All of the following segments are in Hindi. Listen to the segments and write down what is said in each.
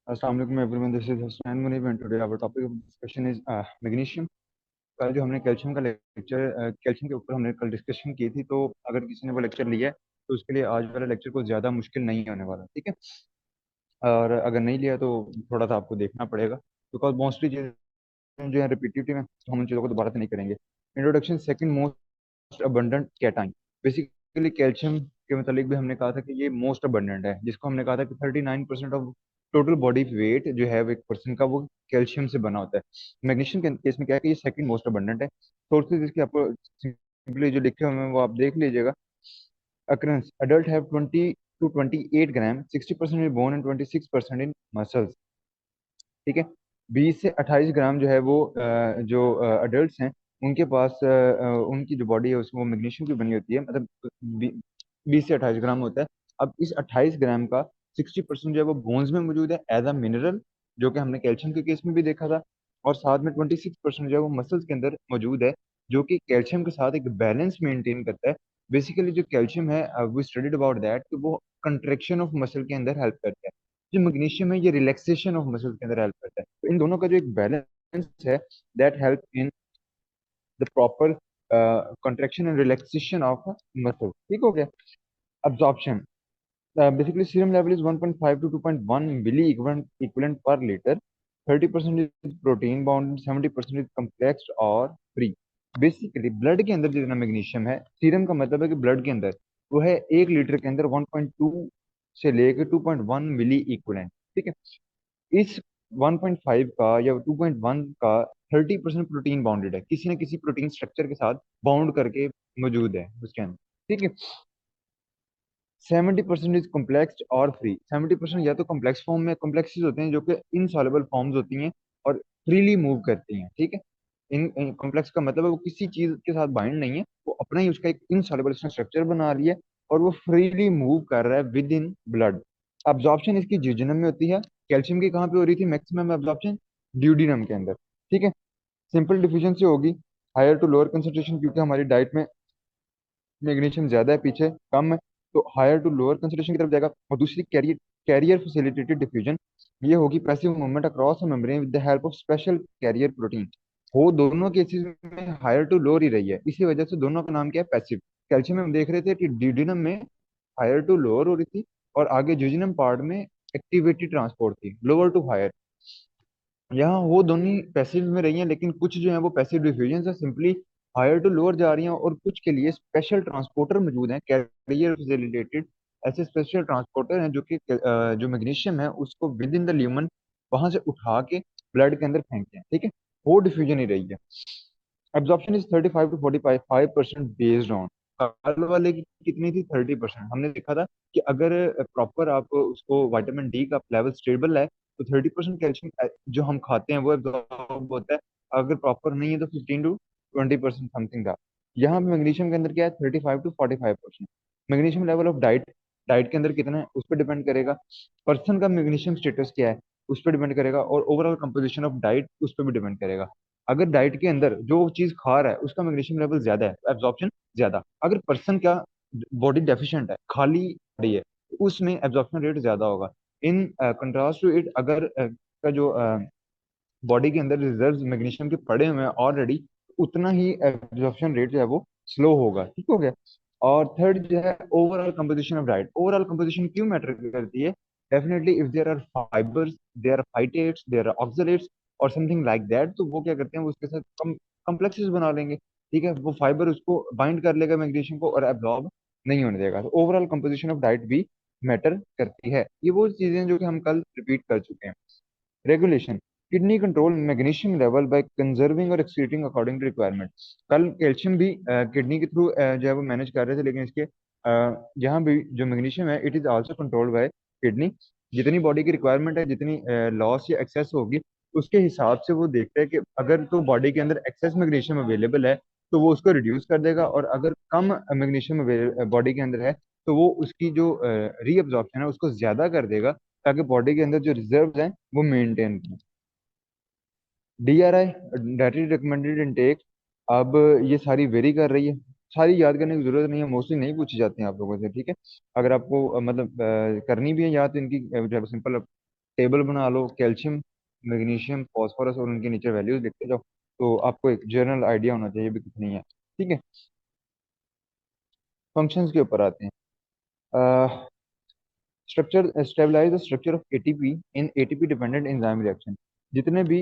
अस्सलाम वालेकुम everyone, this is Hussain Munib and today our topic of discussion is magnesium. कल जो हमने कैल्शियम का लेक्चर कैल्शियम के ऊपर हमने कल डिस्कशन की थी, तो अगर किसी ने वो लेक्चर लिया है तो उसके लिए आज वाला लेक्चर को ज़्यादा मुश्किल नहीं होने वाला, ठीक है। और अगर नहीं लिया तो थोड़ा सा आपको देखना पड़ेगा, बिकॉज मोस्टली चीज़ें जो है रिपीटिटिव है, तो हम उन चीज़ों को दोबारा से नहीं करेंगे। Introduction, second most abundant cation. Basically calcium के मतलब भी हमने कहा था कि ये मोस्ट अबंडेंट है, जिसको हमने कहा था कि 39% ऑफ टोटल बॉडी वेट जो है वो एक पर्सन का वो कैल्शियम से बना होता है। मैग्नीशियम के केस में क्या है कि ये सेकंड मोस्ट अबंडेंट है। सोर्सेज इसके आपको सिंपली जो लिखे हुए हैं वो आप देख लीजिएगा। अक्रंस adult have 20 to 28 gram, 60% in bone and 26% in muscles, ठीक है। 20 से 28 ग्राम जो है वो जो अडल्ट हैं उनके पास उनकी जो बॉडी है उसमें वो मैग्नीशियम की बनी होती है, मतलब 20 से 28 ग्राम होता है। अब इस 28 ग्राम का 60% जो है वो बोन्स में मौजूद है एज अ मिनरल, जो कि हमने कैल्शियम के केस में भी देखा था। और साथ में 26% जो है वो मसल्स के अंदर मौजूद है, जो कि कैल्शियम के साथ एक बैलेंस मेंटेन करता है। बेसिकली जो कैल्शियम है, वी स्टडीड अबाउट दैट, कि वो कंट्रेक्शन ऑफ मसल के अंदर हेल्प करता है। जो मैग्नीशियम है ये रिलैक्सेशन ऑफ मसल के अंदर हेल्प करता है। तो इन दोनों का जो एक बैलेंस है, that help in the proper contraction and relaxation of muscle, ठीक हो गया। Absorption, basically serum level is 1.5 to 2.1 milli equivalent per litre. 30% is protein bound, 70% is complex और फ्री। बेसिकली ब्लड के अंदर जितना मैग्नीशियम है, सीरम का मतलब है कि ब्लड के अंदर वो है 1 लीटर के अंदर 1.2 से लेकर 2.1 मिली इक्विवेलेंट, ठीक है। इस 1.5 का या 2.1 का 30% प्रोटीन बाउंडेड है, किसी न किसी प्रोटीन स्ट्रक्चर के साथ बाउंड करके मौजूद है उसके अंदर, ठीक है। 70% इज कॉम्प्लेक्स और फ्री। 70% या तो कॉम्प्लेक्स फॉर्म में कॉम्प्लेक्सेस होते हैं जो कि इनसॉल्युबल फॉर्म्स होती हैं और फ्रीली मूव करती हैं, ठीक है। इन कॉम्प्लेक्स का मतलब है वो किसी चीज के साथ बाइंड नहीं है, वो अपना ही उसका एक इनसॉल्युबल स्ट्रक्चर बना रही है और वो फ्रीली मूव कर रहा है विद इन ब्लड। अब्जॉर्प्शन इसकी जिजोनम में होती है। कैल्शियम की कहाँ पे हो रही थी मैक्सिमम अब्जॉर्प्शन? ड्यूडिनम के अंदर, ठीक है। सिंपल डिफिशियंसी होगी हायर टू लोअर कंसंट्रेशन, क्योंकि हमारी डाइट में मैग्नीशियम ज्यादा है, पीछे कम है, तो हायर टू लोअर कंसंट्रेशन की तरफ जाएगा। और दूसरी कैरियर कैरियर फैसिलिटेटेड डिफ्यूजन, ये होगी passive movement across the membrane with the help of special carrier protein. वो दोनों केसेस में हायर टू लोअर ही रही है, इसी वजह से दोनों का नाम क्या है? पैसिव। कैल्शियम में हम देख रहे थे कि ड्यूडिनम में हायर टू लोअर हो रही थी और आगे ज्यूजिनम पार्ट में एक्टिविटी ट्रांसपोर्ट थी, लोअर टू हायर। यहाँ वो दोनों पैसिव में रही हैं, लेकिन कुछ जो है वो पैसिव डिफ्यूजन से सिंपली हायर टू लोअर जा रही हैं, और कुछ के लिए स्पेशल ट्रांसपोर्टर मौजूद हैं कैरियर से रिलेटेड। ऐसे स्पेशल ट्रांसपोर्टर हैं जो कि जो मैग्नीशियम है उसको विद इन द ल्यूमन वहां से उठा के ब्लड के अंदर फेंकते हैं, ठीक है। वो डिफ्यूजन ही रही है। Absorption is 35 to 45% based on. कल वाले की कितनी थी? 30%। हमने देखा था कि अगर प्रॉपर आप उसको विटामिन डी का लेवल स्टेबल है तो 30% कैल्शियम जो हम खाते हैं वो एब्जॉर्ब होता है। अगर प्रॉपर नहीं है तो 15 to 20% समथिंग था। यहाँ पे मैग्नीशियम के अंदर क्या है? 35 to 45%। Magnesium level of diet, diet के अंदर कितना है उस पर डिपेंड करेगा। पर्सन का मैग्नीशियम स्टेटस क्या है उस पर डिपेंड करेगा, और ओवरऑल कंपोजिशन ऑफ डाइट उस पर भी डिपेंड करेगा। अगर डाइट के अंदर जो चीज खा रहा है उसका मैग्नीशियम लेवल ज्यादा है, एब्जॉर्प्शन ज्यादा। अगर पर्सन का बॉडी डेफिशिएंट है, खाली बॉडी है, तो उसमें एब्जॉर्प्शन रेट ज्यादा होगा। इन कंट्रास्ट टू इट, अगर का जो बॉडी के अंदर रिजर्व मैग्नीशियम के पड़े हुए हैं ऑलरेडी, उतना ही एब्जॉर्प्शन रेट जो है वो स्लो होगा, ठीक हो गया। और थर्ड जो है overall composition of diet. Overall composition क्यों मैटर करती है? Definitely if there are fibres, there are phytates, there are oxalates और समथिंग लाइक दैट, तो वो क्या करते हैं, वो उसके साथ कम्प्लेक्सेस बना लेंगे, ठीक है। वो फाइबर उसको बाइंड कर लेगा मैग्नीशियम को और एब्जॉर्ब नहीं होने देगा। तो ओवरऑल कंपोजिशन ऑफ डाइट भी मैटर करती है। ये वो चीजें जो कि हम कल रिपीट कर चुके हैं। Regulation, kidney control magnesium level by conserving और एक्सक्रीटिंग अकॉर्डिंग टू रिक्वायरमेंट। कल कैल्शियम भी किडनी के थ्रू जो है वो मैनेज कर रहे थे, लेकिन इसके यहाँ भी जो मैग्नीशियम है it is also controlled by kidney. जितनी बॉडी की रिक्वायरमेंट है, जितनी लॉस या एक्सेस होगी उसके हिसाब से वो देखता है कि अगर तो बॉडी के अंदर एक्सेस मैग्नीशियम अवेलेबल है तो वो उसको रिड्यूस कर देगा, और अगर कम मैग्नीशियम बॉडी के अंदर है तो वो उसकी जो रीअब्जॉर्प्शन है उसको ज्यादा कर देगा, ताकि बॉडी के अंदर जो रिजर्व हैं वो मेंटेन करें। DRI, डाइटरी रिकमेंडेड इनटेक, अब ये सारी वेरी कर रही है। सारी याद करने की जरूरत नहीं है, मोस्टली नहीं पूछी जाती हैं आप लोगों से, ठीक है। अगर आपको मतलब करनी भी है याद तो इनकी जो है सिंपल टेबल बना लो, कैल्शियम, मैग्नीशियम, फॉस्फोरस और उनके नीचे वैल्यूज लिखते जाओ, तो आपको एक जनरल आइडिया होना चाहिए भी कितनी है। ठीक है। फंक्शंस के ऊपर आते हैं। Structure, stabilise the structure of ATP in ATP dependent enzyme reaction. जितने भी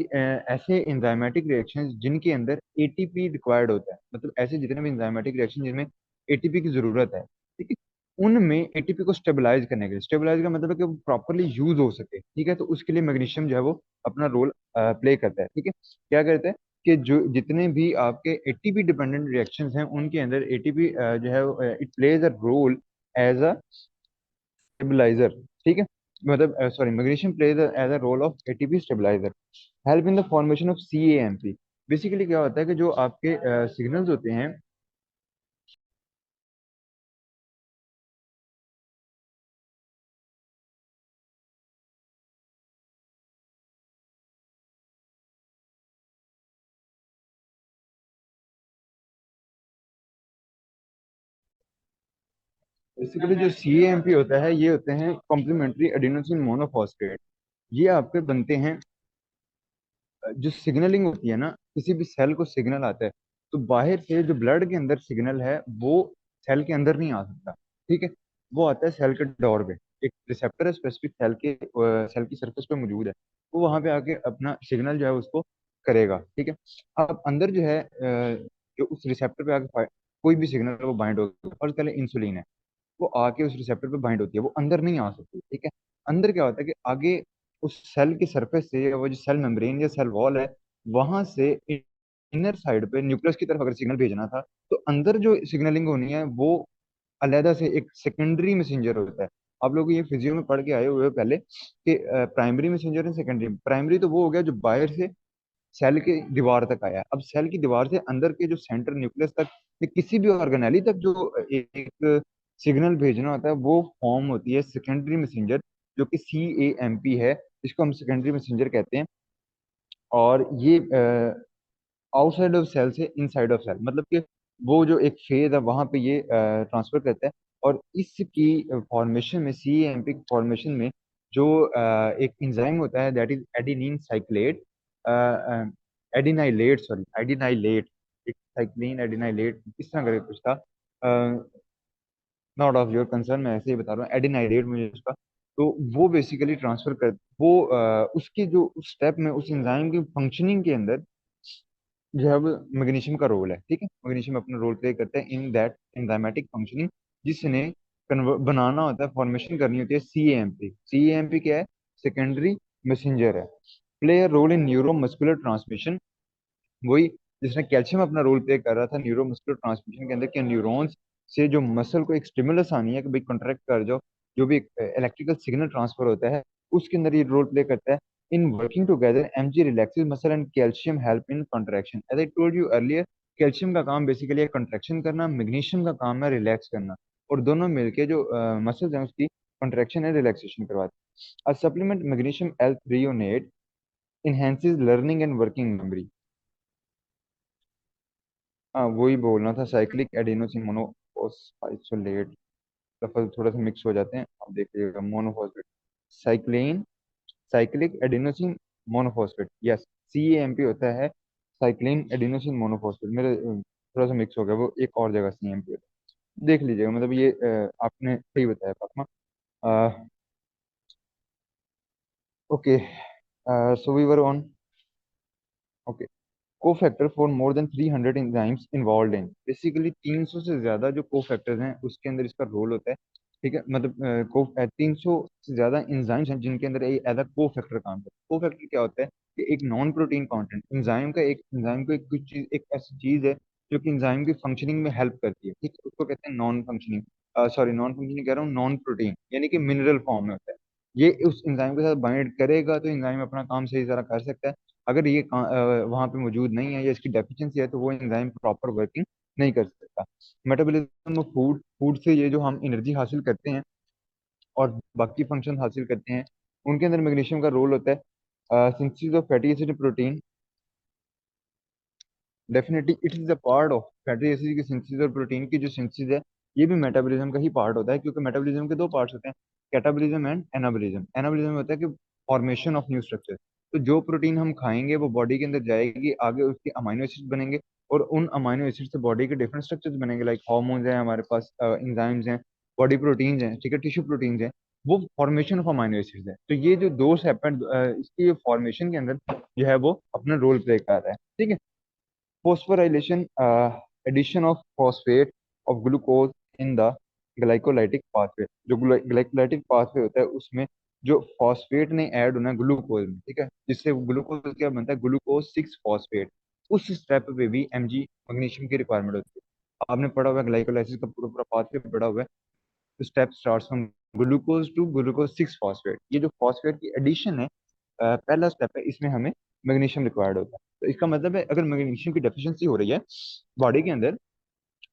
ऐसे एंजाइमेटिक रिएक्शंस जिनके अंदर एटीपी रिक्वायर्ड होता है, मतलब ऐसे जितने भी एंजाइमेटिक रिएक्शन जिनमें एटीपी की जरूरत है, ठीक है, उनमें एटीपी को स्टेबलाइज करने के लिए, स्टेबलाइज का मतलब है कि वो प्रॉपरली यूज हो सके, ठीक है, तो उसके लिए मैग्नीशियम जो है वो अपना रोल प्ले करता है। ठीक है, क्या करता है कि जो जितने भी आपके एटीपी डिपेंडेंट रिएक्शंस हैं उनके अंदर एटीपी जो है it plays a role as a stabiliser. ठीक है, मतलब sorry, magnesium plays as a role of ATP stabiliser, help in the formation of cAMP. Basically क्या होता है कि जो आपके सिग्नल्स होते हैं, बेसिकली जो सीएएमपी होता है ये होते हैं कॉम्प्लीमेंट्री एडिनोसिन मोनोफॉस्फेट। ये आपके बनते हैं, जो सिग्नलिंग होती है ना, किसी भी सेल को सिग्नल आता है, तो बाहर से जो ब्लड के अंदर सिग्नल है वो सेल के अंदर नहीं आ सकता। ठीक है, वो आता है सेल के डोर पे, एक रिसेप्टर है स्पेसिफिक सेल के, सेल की सरफेस पे मौजूद है, वो वहां पे आके अपना सिग्नल जो है उसको करेगा। ठीक है, अब अंदर जो है जो उस रिसेप्टर पे आके कोई भी सिग्नल वो बाइंड होगा, और पहले इंसुलिन है, वो आके उस रिसेप्टर पे बाइंड होती है, वो अंदर नहीं आ सकती। ठीक है, अंदर क्या होता है कि आगे उस सेल की सरफेस से, या वो जो सेल मेम्ब्रेन या सेल वॉल है, वहां से इनर साइड पे न्यूक्लियस की तरफ अगर सिग्नल भेजना था, तो अंदर जो सिग्नलिंग होनी है वो अलहदा से एक सेकेंडरी मैसेंजर होता है। आप लोग ये फिजियो में पढ़ के आए हुए हो पहले कि प्राइमरी मैसेंजर है, सेकेंडरी। प्राइमरी तो वो हो गया जो बाहर से सेल की दीवार तक आया, अब सेल की दीवार से अंदर के जो सेंटर न्यूक्लियस तक या किसी भी ऑर्गेनेली तक जो एक सिग्नल भेजना होता है, वो फॉर्म होती है सेकेंडरी मैसेंजर, जो कि CAMP है, इसको हम सेकेंडरी मैसेंजर कहते हैं। और ये आउटसाइड ऑफ सेल से इनसाइड ऑफ सेल, मतलब कि वो जो एक फेज है वहां पे ये ट्रांसफर करता है। और इसकी फॉर्मेशन में, CAMP फॉर्मेशन में जो एक एंजाइम होता है, that is adenine साइक्लेट, adenylate, sorry adenylate, एक साइक्लिन एडिनाइलेट इस तरह करके कुछ था, नॉट ऑफ योर कंसर्न, मैं ऐसे ही बता रहा हूँ, एडिनाइलेट मुझे उसका। तो वो बेसिकली ट्रांसफर कर, वो उसकी जो उस स्टेप में उस एंजाइम की फंक्शनिंग के अंदर जो है वो मैग्नीशियम का रोल है। ठीक है, मैग्नीशियम अपना रोल प्ले करता है इन दैट एंजाइमेटिक फंक्शनिंग, जिसने बनाना होता है, फॉर्मेशन करनी होती है CAMP। CAMP क्या है? सेकेंडरी मैसेंजर है, play a role in neuro muscular transmission. वही जिसने कैल्शियम अपना रोल प्ले कर रहा था न्यूरो मस्कुलर ट्रांसमिशन के अंदर, कि न्यूरॉन्स से जो मसल को एक स्टिमुलस आनी है कि भाई कॉन्ट्रैक्ट कर जाओ, जो भी इलेक्ट्रिकल सिग्नल ट्रांसफर होता है, उसके अंदर ये रोल प्ले करता है। In working together MG relaxes muscle and calcium help in contraction, as I told you earlier. Calcium का काम बेसिकली है कॉन्ट्रैक्शन करना, मैग्नीशियम का काम है रिलैक्स करना, और दोनों मिलके जो मसल्स हैं उसकी कॉन्ट्रैक्शन एंड रिलैक्सेशन करवाते हैं। A supplement magnesium L-threonate enhances learning and working memory। हाँ वही बोलना था, साइक्लिक एडिनोसिन मोनोफॉस्फाइसोलेट, लफज थोड़ा सा मिक्स हो जाते हैं, आप देखिएगा। Monophosphate, cyclin, cyclic adenosine monophosphate, yes, CAMP होता है साइक्लिन एडिनोसिन मोनोफॉस्फेट। मेरे थोड़ा सा मिक्स हो गया, वो एक और जगह CAMP होता है, देख लीजिएगा। मतलब ये आपने सही बताया Fatima. Okay, so we were on, okay. Cofactor for more than 300 enzymes involve in, basically 300 से ज्यादा जो कोफैक्टर्स हैं उसके अंदर इसका रोल होता है। ठीक है, मतलब 300 से ज्यादा एंजाइम्स हैं जिनके अंदर एज अ कोफैक्टर काम करता है। कोफैक्टर क्या होता है कि एक नॉन प्रोटीन कंटेंट एंजाइम का, एक एंजाइम को एक कुछ चीज, एक ऐसी चीज है जो कि एंजाइम की फंक्शनिंग में हेल्प करती है। ठीक है, उसको कहते हैं non functioning, sorry non functioning कह रहा हूँ, नॉन प्रोटीन, यानी कि मिनरल फॉर्म में होता है। ये उस एंजाइम के साथ बाइंड करेगा तो एंजाइम अपना काम सही तरह कर सकता है। अगर ये वहां पे मौजूद नहीं है या इसकी डेफिशिएंसी है, तो वो एंजाइम प्रॉपर वर्किंग नहीं कर सकता। मेटाबॉलिज्म ऑफ फूड, फूड से ये जो हम एनर्जी हासिल करते हैं और बाकी फंक्शन हासिल करते हैं, उनके अंदर मैग्नीशियम का रोल होता है। Synthesis of fatty acid protein, definitely it is a part of fatty acid की सिंथेसिस, और प्रोटीन की जो सिंथेसिस है ये भी मेटाबॉलिज्म का ही पार्ट होता है, क्योंकि मेटाबॉलिज्म के दो पार्ट्स होते हैं, कैटाबॉलिज्म एंड एनाबॉलिज्म। एनाबॉलिज्म होता है कि फॉर्मेशन ऑफ न्यू स्ट्रक्चर। तो जो प्रोटीन हम खाएंगे वो बॉडी के अंदर जाएगी, आगे उसके अमाइनो एसिड बनेंगे, और उन अमाइनो एसिड से बॉडी के डिफरेंट स्ट्रक्चर्स बनेंगे, लाइक हार्मोन्स हैं हमारे पास, एंजाइम्स हैं, बॉडी प्रोटीन्स हैं, ठीक है, टिश्यू प्रोटीन्स हैं। वो फॉर्मेशन ऑफ अमाइनो एसिड्स है। तो ये जो दो स्टेप है, इसकी फॉर्मेशन के अंदर जो है वो अपना रोल प्ले कर रहा है, ठीक है। Phosphorylation, addition of phosphate of glucose in the glycolytic pathway। जो ग्लाइकोलाइटिक पाथवे होता है उसमें जो फॉस्फेट ने ऐड होना है ग्लूकोज में, ठीक है, जिससे ग्लूकोज क्या बनता है, ग्लूकोज 6 फॉस्फेट। उस स्टेप पे भी एमजी मैग्नीशियम की रिक्वायरमेंट होती है। आपने पढ़ा हुआ है ग्लाइकोलाइसिस का पूरा पूरा पाथवे पढ़ा हुआ है। तो step starts from glucose to glucose 6 phosphate. ये जो फॉस्फेट की एडिशन है, पहला स्टेप है, इसमें हमें मैग्नीशियम रिक्वायर्ड होता है। तो इसका मतलब है अगर मैग्नीशियम की डेफिशिएंसी हो रही है बॉडी के अंदर,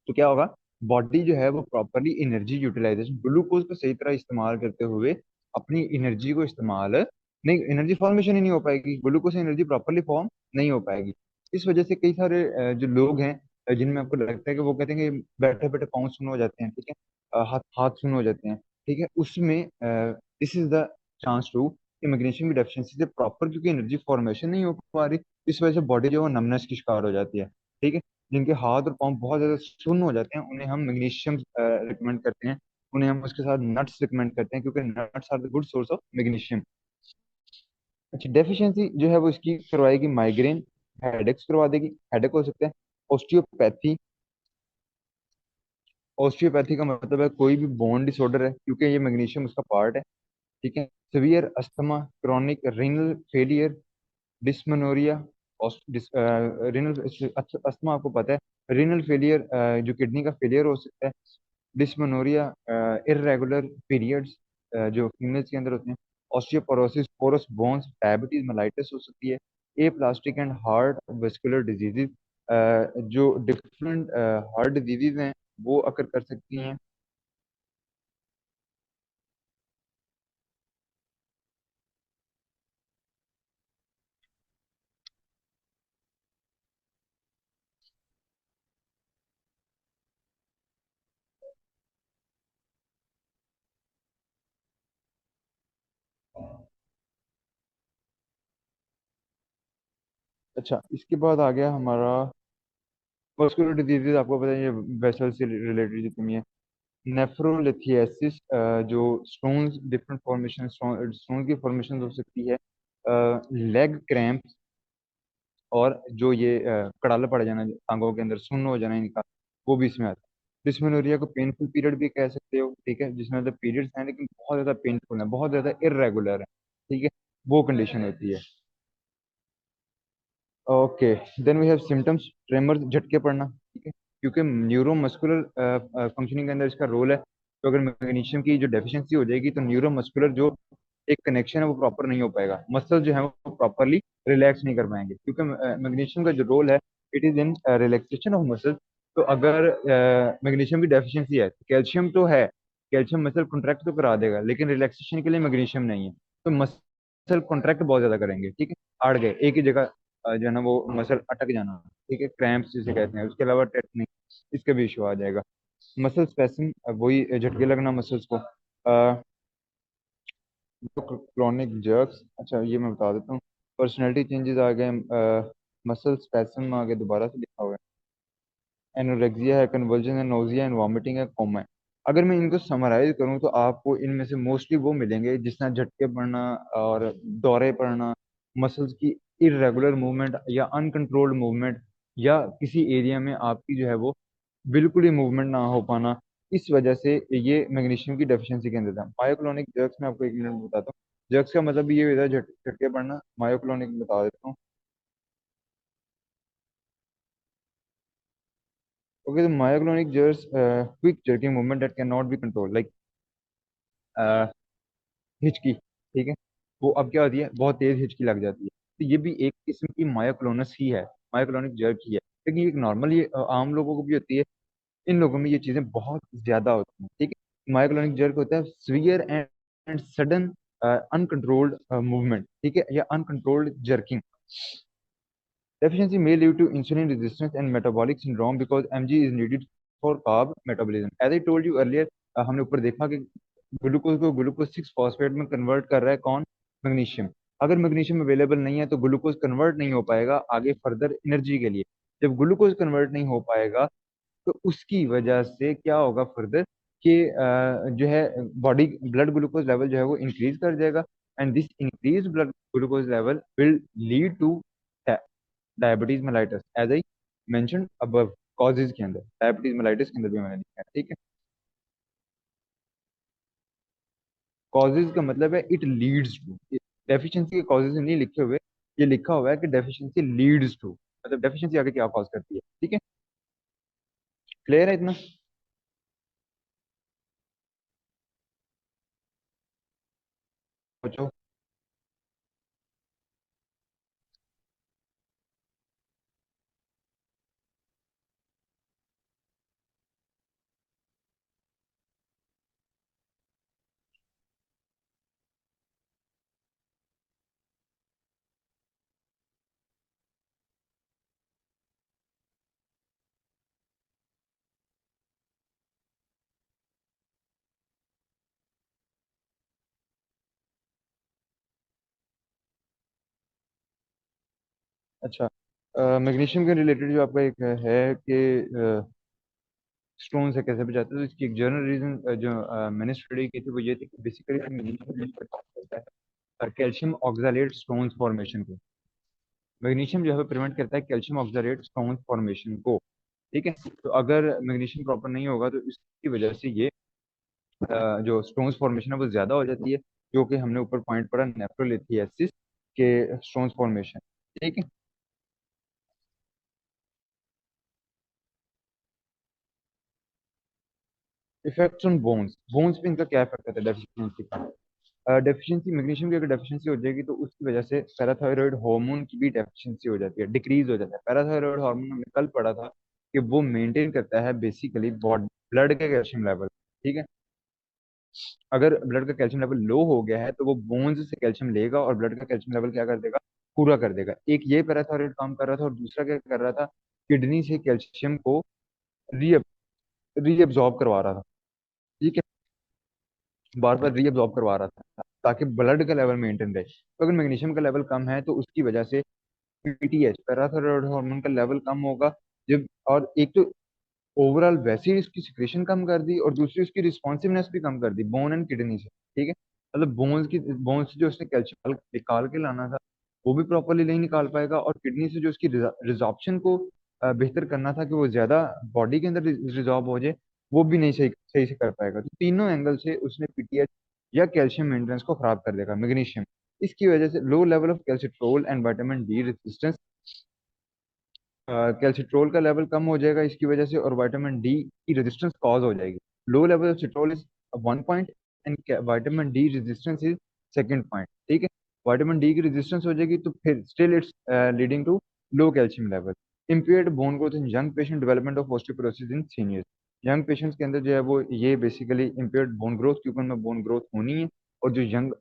तो क्या होगा, बॉडी जो है वो प्रॉपरली एनर्जी यूटिलाइजेशन, ग्लूकोज को सही तरह इस्तेमाल करते हुए अपनी एनर्जी को इस्तेमाल नहीं, एनर्जी फॉर्मेशन ही नहीं हो पाएगी, ग्लूकोज से एनर्जी प्रॉपरली फॉर्म नहीं हो पाएगी। इस वजह से कई सारे जो लोग हैं, जिनमें आपको लगता है कि वो कहते हैं कि बैठे बैठे पाँव सुन हो जाते हैं, ठीक है, हाथ हाथ सुन हो जाते हैं, ठीक है, उसमें this is the chance to कि मैग्नीशियम की डेफिशिएंसी से प्रॉपर, क्योंकि एनर्जी फॉर्मेशन नहीं हो पा रही, इस वजह से बॉडी जो है वो नमनेस की शिकार हो जाती है, ठीक है। जिनके हाथ और पाँव बहुत ज्यादा सुन्न हो जाते हैं उन्हें हम मैग्नीशियम रिकमेंड करते हैं। उन्हें हम उसके साथ नट्स रिकमेंड करते हैं, क्योंकि nuts are the good source of magnesium. अच्छा, डेफिशिएंसी जो है वो इसकी करवाएगी माइग्रेन, हेडेक्स करवा देगी, हेडेक हो सकता है, ऑस्टियोपैथी। ऑस्टियोपैथी का मतलब है कोई भी बोन डिसऑर्डर है, क्योंकि ये मैग्नीशियम उसका पार्ट है, ठीक है। Severe asthma, chronic renal failure, dysmenorrhoea, renal asthma आपको पता है, रीनल फेलियर जो किडनी का फेलियर हो सकता है, डिस्मेनोरिया, इर्रेगुलर पीरियड्स जो फीमेल्स के अंदर होते हैं, osteoporosis, porous bones, diabetes mellitus हो सकती है, aplastic and heart vascular diseases, जो डिफरेंट हार्ट डिजीजेज हैं वो अकर कर सकती हैं। अच्छा, इसके बाद आ गया हमारा वेस्कुलर डिजीजेज। आपको पता है ये वेसल से रिलेटेड जितनी है, नेफ्रोलिथियासिस, जो स्टोन्स, डिफरेंट फॉर्मेशन, स्टोन की फॉर्मेशन हो सकती है, लेग क्रैम्प, और जो ये कड़ाला पड़ जाना टांगों के अंदर, सुन्न हो जाना इनका, वो भी इसमें आता है। डिस्मेनोरिया को पेनफुल पीरियड भी कह सकते हो, ठीक है, जिसमें मतलब पीरियड्स हैं लेकिन बहुत ज्यादा पेनफुल है, बहुत ज्यादा इरेगुलर है, ठीक है, वो कंडीशन होती है। Okay, then we have symptoms, tremors, झटके पड़ना, ठीक है, क्योंकि न्यूरोमस्कुलर फंक्शनिंग के अंदर इसका रोल है। तो अगर मैग्नीशियम की जो डेफिशिएंसी हो जाएगी तो न्यूरोमस्कुलर जो एक कनेक्शन है वो प्रॉपर नहीं हो पाएगा, मसल जो है वो प्रॉपरली रिलैक्स नहीं कर पाएंगे, क्योंकि मैग्नीशियम का जो रोल है, it is in relaxation of muscle. तो अगर मैग्नीशियम की डेफिशिएंसी है तो कैल्शियम तो है, कैल्शियम मसल कॉन्ट्रैक्ट तो करा देगा, लेकिन रिलैक्सेशन के लिए मैग्नीशियम नहीं है। तो मसल कॉन्ट्रैक्ट बहुत ज्यादा करेंगे, ठीक है, अड़ गए एक ही जगह, जो है ना वो मसल अटक जाना, ठीक है, क्रैम्प्स जिसे कहते हैं, उसके अलावा टेटनिक, इसका भी इशू आ जाएगा। मसल स्पेसिंग, वही झटके लगना मसल्स को, क्रोनिक जर्क्स। अच्छा, ये मैं बता देता हूँ, पर्सनैलिटी चेंजेस आ गए, मसल स्पेसम आ गए, दोबारा से लिखा हुआ है, एनोरेक्सिया है, कन्वर्जन है, नोजिया एंड वॉमिटिंग है, कोमा है। अगर मैं इनको समराइज करूँ तो आपको इनमें से मोस्टली वो मिलेंगे जिसमें झटके पड़ना और दौरे पड़ना, मसल्स की इरेगुलर मूवमेंट या अनकंट्रोल्ड मूवमेंट, या किसी एरिया में आपकी जो है वो बिल्कुल ही मूवमेंट ना हो पाना, इस वजह से ये मैग्नीशियम की डेफिशिएंसी के अंदर था। मायोक्लोनिक जर्क्स में आपको एक मिनट में बताता हूँ, जर्क्स का मतलब ये होता है झटके पड़ना, मायोक्लोनिक बता देता हूँ। ओके, तो myoclonic jerks, quick jerking movement that can not be control, like हिचकी, ठीक है, वो अब क्या होती है, बहुत तेज हिचकी लग जाती है, तो ये भी एक किस्म की मायोक्लोनस ही है, मायोक्लोनिक जर्क ही है, लेकिन ये नॉर्मल, ये आम लोगों को भी होती है, इन लोगों में ये चीजें बहुत ज्यादा होती हैं, ठीक है। मायोक्लोनिक जर्क होता है severe and sudden uncontrolled movement, ठीक है, या uncontrolled jerking. Deficiency may lead to insulin resistance and metabolic syndrome because mg is needed for carb metabolism. As I told you earlier, हमने ऊपर देखा कि ग्लूकोज को ग्लूकोज 6 फॉस्फेट में कन्वर्ट कर रहा है कौन, मैग्नीशियम। अगर मैग्नीशियम अवेलेबल नहीं है तो ग्लूकोज कन्वर्ट नहीं हो पाएगा आगे फर्दर एनर्जी के लिए। जब ग्लूकोज कन्वर्ट नहीं हो पाएगा तो उसकी वजह से क्या होगा फर्दर कि जो है बॉडी ब्लड ग्लूकोज लेवल जो है वो इंक्रीज कर जाएगा। And this increase blood glucose level will lead to diabetes mellitus as I mention above. Causes के अंदर डायबिटीज मेलाइटिस के अंदर भी मैंने लिखा है, ठीक है। कॉजेज का मतलब है इट लीड्स टू। डेफिशिएंसी के कॉजेज नहीं लिखे हुए, ये लिखा हुआ है कि डेफिशिएंसी लीड्स टू, मतलब डेफिशिएंसी आगे क्या कॉज करती है, ठीक है। क्लियर है इतना? सोचो। अच्छा, मैग्नीशियम के रिलेटेड जो आपका एक है कि स्टोन से कैसे बचाते हैं, तो इसकी एक जनरल रीजन जो मैंने स्टडी की थी वो ये थी कि बेसिकली मैग्नीशियम करता है कैल्शियम ऑक्सैलेट स्टोन्स फॉर्मेशन को। मैग्नीशियम जो है प्रिवेंट करता है कैल्शियम ऑक्सैलेट स्टोन्स फॉर्मेशन को, ठीक है। तो अगर मैग्नीशियम प्रॉपर नहीं होगा तो इसकी वजह से ये जो स्टोन्स फॉर्मेशन है वो ज्यादा हो जाती है, जो कि हमने ऊपर पॉइंट पढ़ा नेफ्रोलिथियासिस के स्टोन्स फॉर्मेशन, ठीक है। इफेक्ट्स ऑन बोन्स, बोन्स पे इनका क्या इफेक्ट होता है डेफिशिएंसी का? डेफिशिएंसी मैग्नीशियम की अगर डेफिशिएंसी हो जाएगी तो उसकी वजह से पैराथायरॉयड हार्मोन की भी डेफिशिएंसी हो जाती है, डिक्रीज हो जाता है। पैराथायरॉयड हार्मोन हमने कल पढ़ा था कि वो मेंटेन करता है बेसिकली ब्लड के कैल्शियम लेवल, ठीक है। अगर ब्लड का कैल्शियम लेवल लो हो गया है तो वो बोन्स से कैल्शियम लेगा और ब्लड का कैल्शियम लेवल क्या कर देगा, पूरा कर देगा। एक ये पैराथायरॉयड काम कर रहा था और दूसरा क्या कर रहा था, किडनी से कैल्शियम को री रीअब्जॉर्ब करवा रहा था, ठीक है। बार बार रीअब्जॉर्ब करवा रहा था ताकि ब्लड का लेवल मेंटेन रहे। तो अगर मैग्नीशियम का लेवल कम है तो उसकी वजह से पीटीएच पैराथायरॉयड हार्मोन का लेवल कम होगा। जब और एक तो ओवरऑल वैसे ही इसकी सिक्रेशन कम कर दी और दूसरी उसकी रिस्पॉन्सिवनेस भी कम कर दी बोन एंड किडनी से, ठीक है। मतलब बोन्स से जो उसने कैल्शियम निकाल के लाना था वो भी प्रॉपरली नहीं निकाल पाएगा, और किडनी से जो उसकी रिजॉर्प्शन को बेहतर करना था कि वो ज्यादा बॉडी के अंदर रिजॉर्ब हो जाए, वो भी नहीं सही सही से कर पाएगा। तो तीनों एंगल से उसने पीटीएच या कैल्शियम मेंटेनेंस को खराब कर देगा मैग्नीशियम। इसकी वजह से low level of calcitriol and vitamin D resistance, calcitriol का लेवल कम हो जाएगा इसकी वजह से, और विटामिन डी की रेजिस्टेंस कॉज हो जाएगी। Low level of citrol is one point and vitamin D resistance is second point, ठीक है। विटामिन डी की रेजिस्टेंस हो जाएगी तो फिर still it's leading to low calcium level. Impaired bone growth in young patient, development of osteoporosis in seniors. Young patients के अंदर जो है वो ये बेसिकली इम्पेयर्ड बोन ग्रोथ, क्योंकि उनमें बोन ग्रोथ होनी है। और जो यंग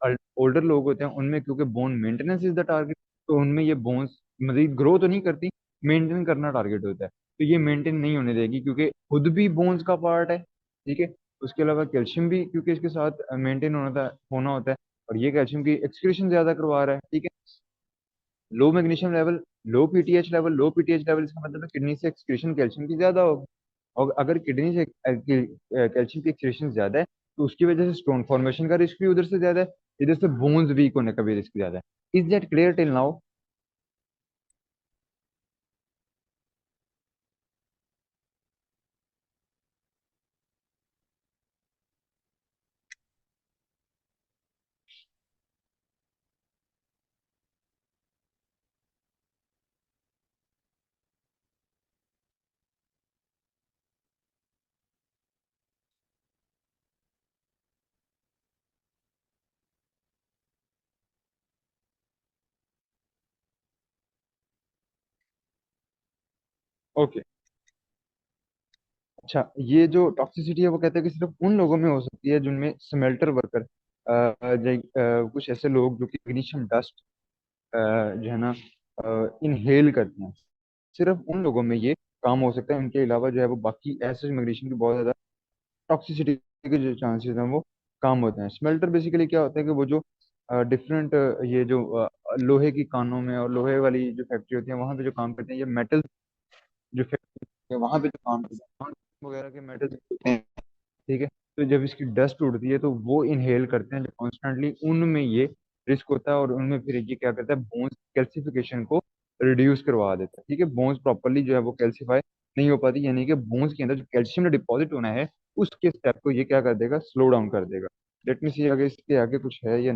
ओल्डर लोग होते हैं उनमें क्योंकि bone maintenance is the target, तो उनमें ये बोन्स मजीद ग्रो तो नहीं करती, मेंटेन करना टारगेट होता है। तो ये मेंटेन नहीं होने देगी क्योंकि खुद भी बोन्स का पार्ट है, ठीक है। उसके अलावा कैल्शियम भी क्योंकि इसके साथ मेंटेन होना होता है, और ये कैल्शियम की एक्सक्रीशन ज्यादा करवा रहा है, ठीक है। लो मैग्नीशियम लेवल, लो पीटीएच लेवल, इसका मतलब है किडनी से एक्सक्रीशन कैल्शियम की ज्यादा होगी। और अगर किडनी से कैल्शियम की एक्सक्रीशन ज्यादा है तो उसकी वजह से स्टोन फॉर्मेशन का रिस्क भी उधर से ज्यादा है, इधर से बोन्स वीक होने का भी रिस्क ज्यादा है। Is that clear till now? Okay. अच्छा, ये जो टॉक्सिसिटी है वो कहते हैं कि सिर्फ उन लोगों में हो सकती है जिनमें स्मेल्टर वर्कर, कुछ ऐसे लोग जो कि मैग्नीशियम डस्ट जो है ना इनहेल करते हैं, सिर्फ उन लोगों में ये काम हो सकता है। इनके अलावा जो है वो बाकी ऐसे मैग्नीशियम की बहुत ज्यादा टॉक्सिसिटी के जो चांसेस हैं वो काम होते हैं। स्मेल्टर बेसिकली क्या होता है कि वो जो डिफरेंट ये जो लोहे की कानों में और लोहे वाली जो फैक्ट्री होती है वहां पे जो काम करते हैं, ये मेटल जो फैक्ट्री है वहां पे जो काम करते हैं वगैरह के मेटल होते हैं, ठीक है। तो जब इसकी डस्ट उड़ती है तो वो इनहेल करते हैं जो कॉन्स्टेंटली, उनमें ये रिस्क होता है, और उनमें फिर ये क्या करता है, बोन्स कैल्सिफिकेशन को रिड्यूस करवा देता है, ठीक है। बोन्स प्रॉपरली जो है वो कैल्सिफाई नहीं हो पाती, यानी कि बोन्स के अंदर जो कैल्शियम डिपॉजिट होना है उसके स्टेप को ये क्या कर देगा, स्लो डाउन कर देगा। लेट मी सी आगे इसके आगे कुछ है या